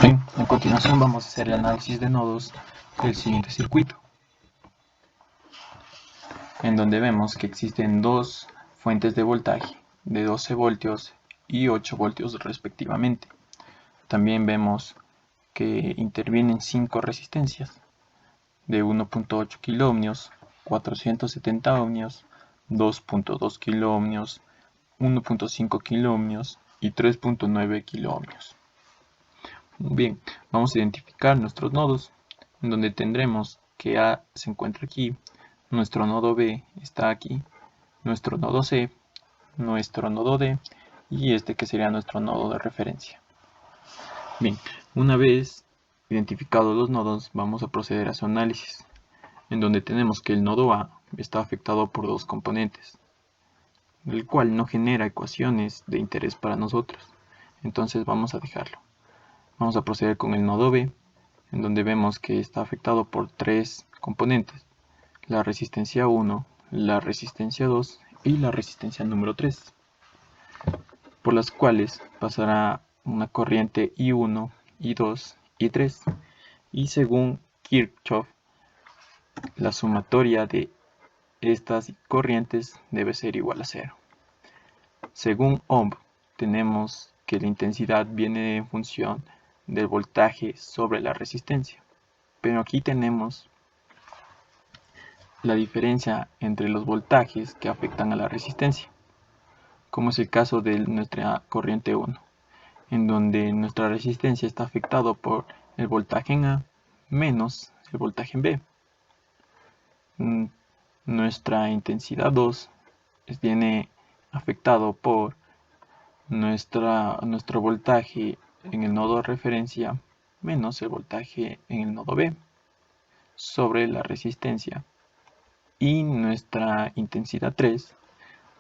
Bien, a continuación vamos a hacer el análisis de nodos del siguiente circuito, en donde vemos que existen dos fuentes de voltaje de 12 voltios y 8 voltios respectivamente. También vemos que intervienen 5 resistencias de 1.8 kiloohmios, 470 ohmios, 2.2 kiloohmios, 1.5 kiloohmios y 3.9 kiloohmios. Bien, vamos a identificar nuestros nodos, en donde tendremos que A se encuentra aquí, nuestro nodo B está aquí, nuestro nodo C, nuestro nodo D y este que sería nuestro nodo de referencia. Bien, una vez identificados los nodos, vamos a proceder a su análisis, en donde tenemos que el nodo A está afectado por dos componentes, el cual no genera ecuaciones de interés para nosotros, entonces vamos a dejarlo. Vamos a proceder con el nodo B, en donde vemos que está afectado por tres componentes, la resistencia 1, la resistencia 2 y la resistencia número 3, por las cuales pasará una corriente I1, I2 y 3, y según Kirchhoff, la sumatoria de estas corrientes debe ser igual a 0. Según Ohm, tenemos que la intensidad viene en función del voltaje sobre la resistencia, pero aquí tenemos la diferencia entre los voltajes que afectan a la resistencia, como es el caso de nuestra corriente 1, en donde nuestra resistencia está afectado por el voltaje en A menos el voltaje en B. Nuestra intensidad 2 viene afectado por nuestro voltaje en el nodo de referencia menos el voltaje en el nodo B sobre la resistencia, y nuestra intensidad 3,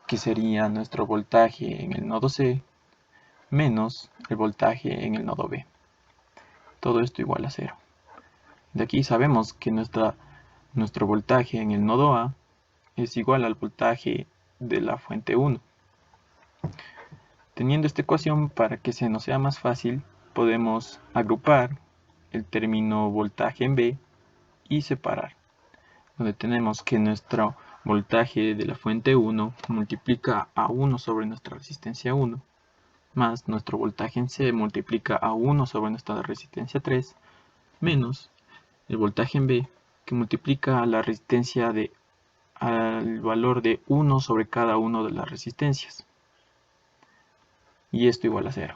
que sería nuestro voltaje en el nodo C menos el voltaje en el nodo B. Todo esto igual a 0. De aquí sabemos que nuestro voltaje en el nodo A es igual al voltaje de la fuente 1. Teniendo esta ecuación, para que se nos sea más fácil, podemos agrupar el término voltaje en B y separar, donde tenemos que nuestro voltaje de la fuente 1 multiplica a 1 sobre nuestra resistencia 1, más nuestro voltaje en C multiplica a 1 sobre nuestra resistencia 3, menos el voltaje en B, que multiplica la resistencia al valor de 1 sobre cada una de las resistencias. Y esto igual a 0.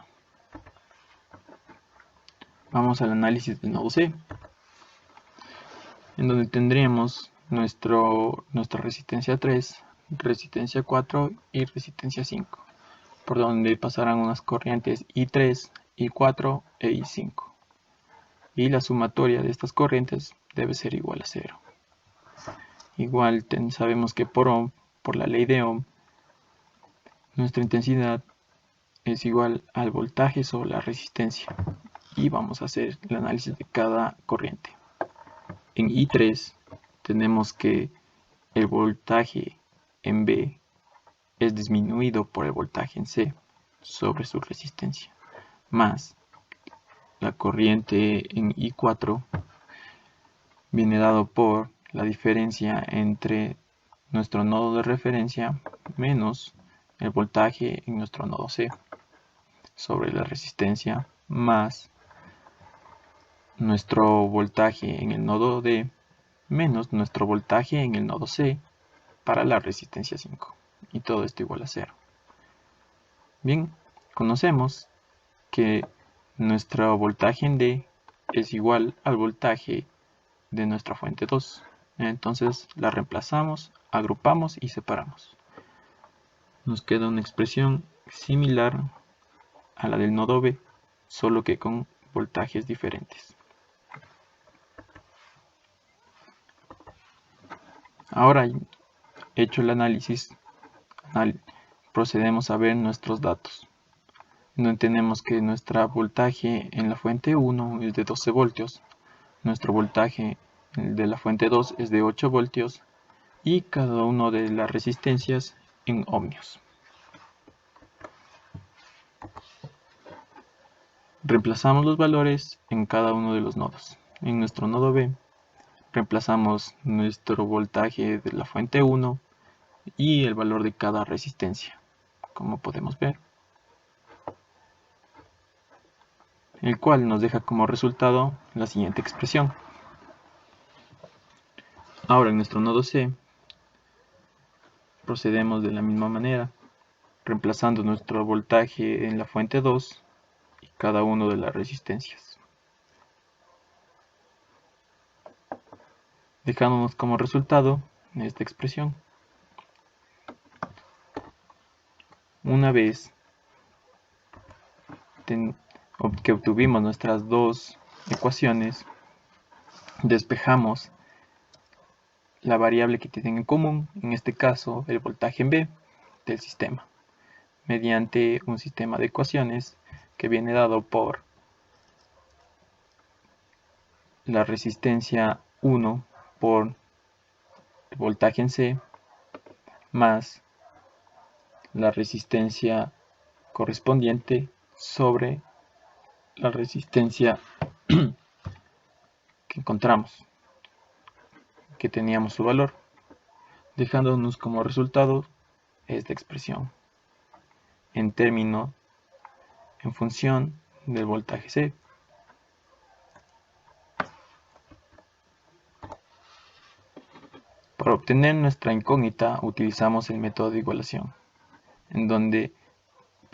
Vamos al análisis del nodo C, en donde tendríamos nuestra resistencia 3, resistencia 4 y resistencia 5, por donde pasarán unas corrientes I3, I4 e I5. Y la sumatoria de estas corrientes debe ser igual a 0. Igual sabemos que por la ley de Ohm, nuestra intensidad es igual al voltaje sobre la resistencia. Y vamos a hacer el análisis de cada corriente. En I3 tenemos que el voltaje en B es disminuido por el voltaje en C sobre su resistencia, más la corriente en I4 viene dado por la diferencia entre nuestro nodo de referencia menos el voltaje en nuestro nodo C sobre la resistencia, más nuestro voltaje en el nodo D menos nuestro voltaje en el nodo C para la resistencia 5, y todo esto igual a 0. Bien, conocemos que nuestro voltaje en D es igual al voltaje de nuestra fuente 2. Entonces la reemplazamos, agrupamos y separamos. Nos queda una expresión similar a la del nodo B, solo que con voltajes diferentes. Ahora, hecho el análisis, procedemos a ver nuestros datos, donde tenemos que nuestro voltaje en la fuente 1 es de 12 voltios, nuestro voltaje de la fuente 2 es de 8 voltios y cada una de las resistencias en ohmios. Reemplazamos los valores en cada uno de los nodos. En nuestro nodo B, reemplazamos nuestro voltaje de la fuente 1 y el valor de cada resistencia, como podemos ver, el cual nos deja como resultado la siguiente expresión. Ahora en nuestro nodo C, procedemos de la misma manera, reemplazando nuestro voltaje en la fuente 2 y cada uno de las resistencias, dejándonos como resultado esta expresión. Una vez que obtuvimos nuestras dos ecuaciones, despejamos la variable que tienen en común, en este caso el voltaje en B del sistema, mediante un sistema de ecuaciones que viene dado por la resistencia 1 por el voltaje en C más la resistencia correspondiente sobre la resistencia que encontramos, que teníamos su valor, dejándonos como resultado esta expresión en función del voltaje C. Para obtener nuestra incógnita utilizamos el método de igualación, en donde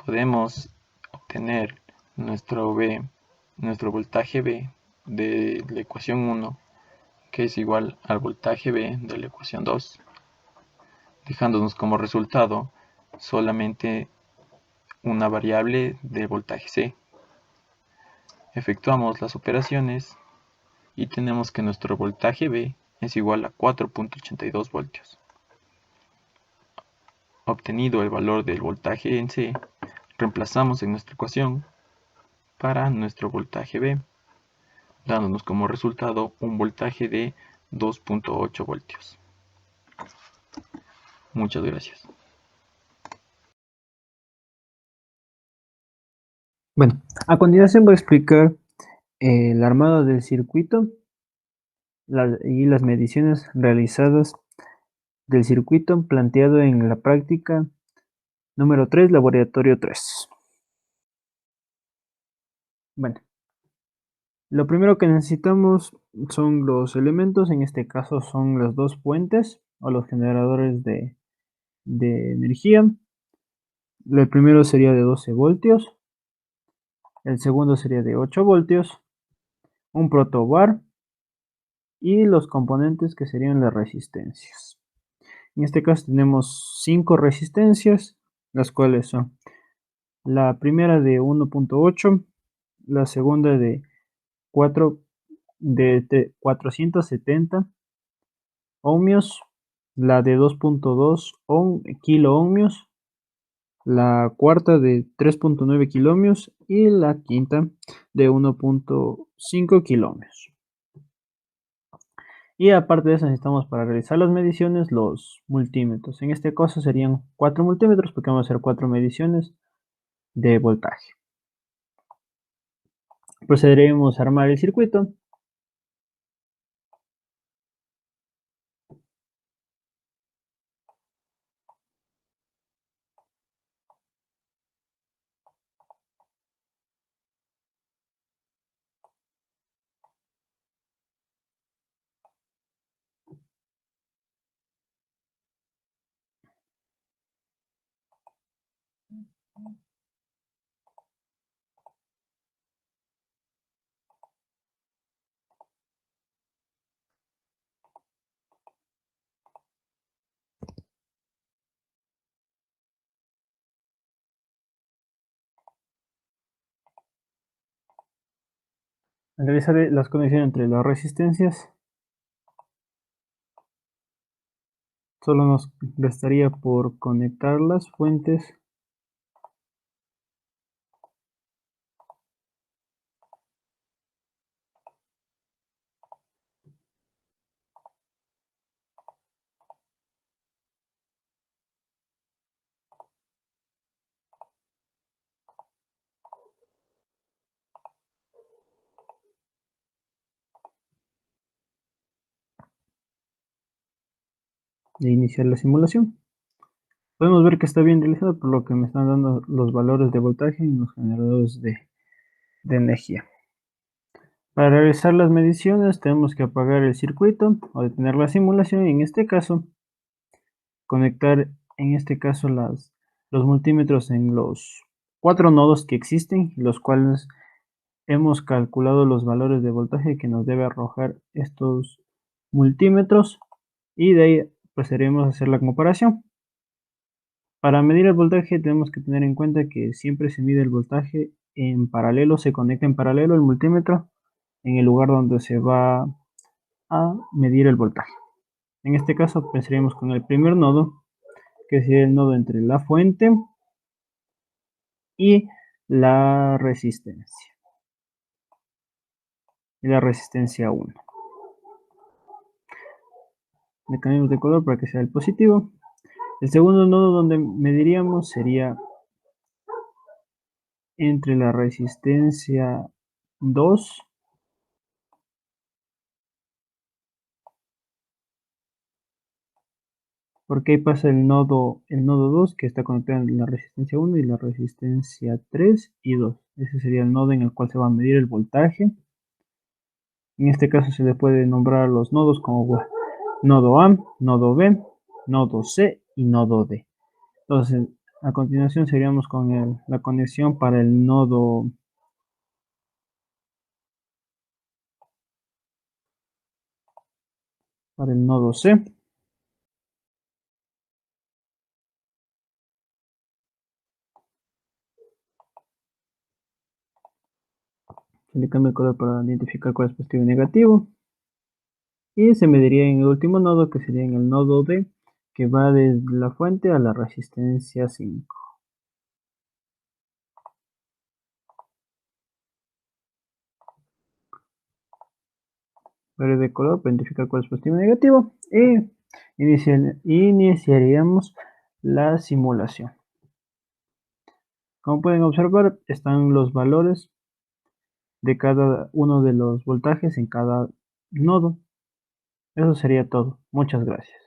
podemos obtener nuestro voltaje B de la ecuación 1, que es igual al voltaje B de la ecuación 2, dejándonos como resultado solamente una variable de voltaje C. Efectuamos las operaciones y tenemos que nuestro voltaje B es igual a 4.82 voltios. Obtenido el valor del voltaje en C, reemplazamos en nuestra ecuación para nuestro voltaje B, dándonos como resultado un voltaje de 2.8 voltios. Muchas gracias. Bueno, a continuación voy a explicar el armado del circuito y las mediciones realizadas del circuito planteado en la práctica número 3, laboratorio 3. Bueno, lo primero que necesitamos son los elementos, en este caso son las dos fuentes o los generadores de energía. El primero sería de 12 voltios, el segundo sería de 8 voltios, un protobar y los componentes que serían las resistencias. En este caso tenemos 5 resistencias, las cuales son la primera de 1.8, la segunda de 470 ohmios, la de 2.2 kilo ohmios, la cuarta de 3.9 kilo ohmios y la quinta de 1.5 kilo ohmios. Y aparte de eso necesitamos para realizar las mediciones los multímetros. En este caso serían 4 multímetros porque vamos a hacer 4 mediciones de voltaje. Procederemos a armar el circuito. Al realizar las conexiones entre las resistencias, solo nos restaría por conectar las fuentes de iniciar la simulación. Podemos ver que está bien realizado, por lo que me están dando los valores de voltaje en los generadores de energía. Para realizar las mediciones tenemos que apagar el circuito o detener la simulación y en este caso conectar los multímetros en los 4 nodos que existen, los cuales hemos calculado los valores de voltaje que nos debe arrojar estos multímetros y de ahí procederemos a hacer la comparación. Para medir el voltaje tenemos que tener en cuenta que siempre se mide el voltaje en paralelo, se conecta en paralelo el multímetro en el lugar donde se va a medir el voltaje. En este caso empezaríamos con el primer nodo, que sería el nodo entre la fuente y la resistencia. Y la resistencia 1. Le cambiamos de color para que sea el positivo. El segundo nodo donde mediríamos sería entre la resistencia 2 porque ahí pasa el nodo 2 que está conectado en la resistencia 1 y la resistencia 3 y 2. Ese sería el nodo en el cual se va a medir el voltaje. En este caso se le puede nombrar los nodos como nodo A, nodo B, nodo C y nodo D. Entonces, a continuación seríamos con la conexión para el nodo C. Se le cambia el color para identificar cuál es positivo y negativo. Y se mediría en el último nodo, que sería en el nodo D, que va desde la fuente a la resistencia 5. Verde de color para identificar cuál es positivo y negativo. Y iniciaríamos la simulación. Como pueden observar, están los valores de cada uno de los voltajes en cada nodo. Eso sería todo. Muchas gracias.